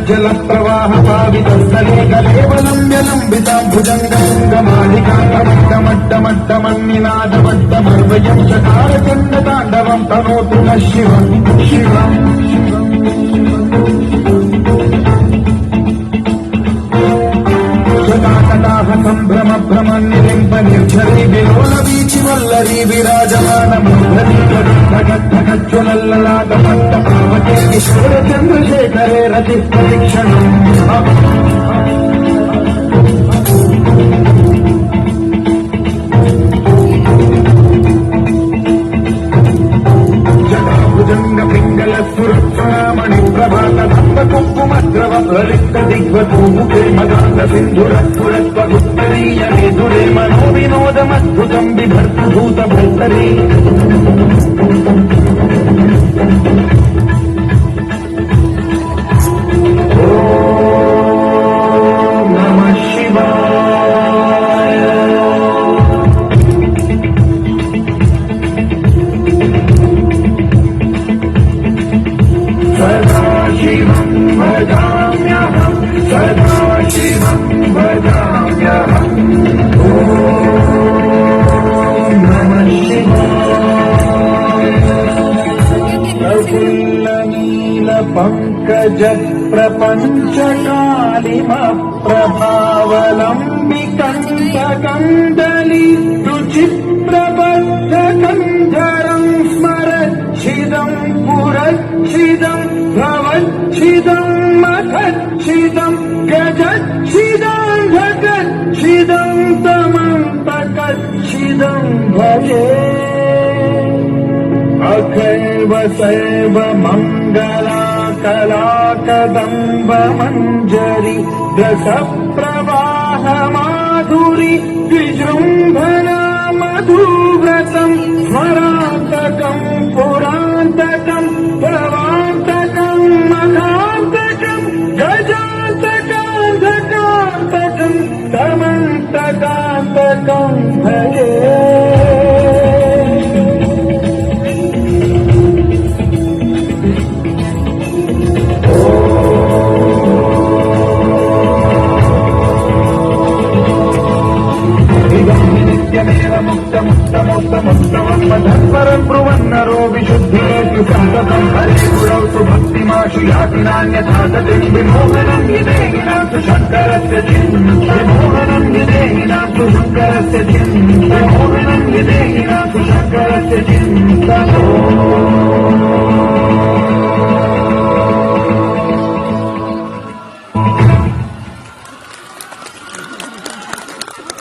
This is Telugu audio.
జల ప్రవాహ పావితస్థలే గలేవలంబ్యలంబితాం భుజంగలింగమాలికాంతమట్టమట్టమట్టమన్నినాదమట్టమర్వయం చకార చండ తాండవం తనోతు న శివం శివం జటాకటాహ సంభ్రమ భ్రమన్నిలింప నిర్ఝరీ విలోల వీచి వల్లరీ విరాజమానమజ్వలల్లలాటమట్ట పావతే ఈశ్వర చంద్రశేఖరే రతి పరీక్షణం జటాభుజంగ పింగళ సురక్షణామణి ప్రభాత దంత కుంకుమద్రవ లలిత దిగ్వధూముఖే మదాంగ సింధురత్పురత్వగుత్తరీయ విదురే మనో వినోదమద్భుతం బిభర్తభూత భర్తరీ సదాశివం భజామ్యహం సదాశివం భజామ్యహం ఓం నమః శివాయ ప్రఫుల్ల నీల పంకజ ప్రపంచకాలిమ ప్రభావలంబి కంఠకండలి రుచిప్రబద్ధ కంధరం స్మరచ్చిదం పురచ్చిదం భవచ్చిదం మఖచ్చిదం గజచ్చిదం ఘటచ్చిదం తమంతకచ్చిదం భజే అఖైవ సైవ మంగళా కళాకదంబ మంజరి రస ప్రవాహ మాధురి విజృంభణ మధువ్రతం స్మరాంతకం పురాంతకం ప్రవాంతకం మహాంతకం గజాంతకాంతకాంతకం తమంతకాంతకం భజే ముక్తముత్తమోత్తమోత్తమం బ్రువన్నరో విశుద్ధేషు సంతతం హరే గురౌతు భక్తిమాశు యాతి నాన్యథాతతిం విమోహనం విదేహినాంతు శంకరస్య జిన్ విమోహనం విదేహినాంతు శంకరస్య జిన్ విమోహనం విదేహినాంతు శంకరస్య జిన్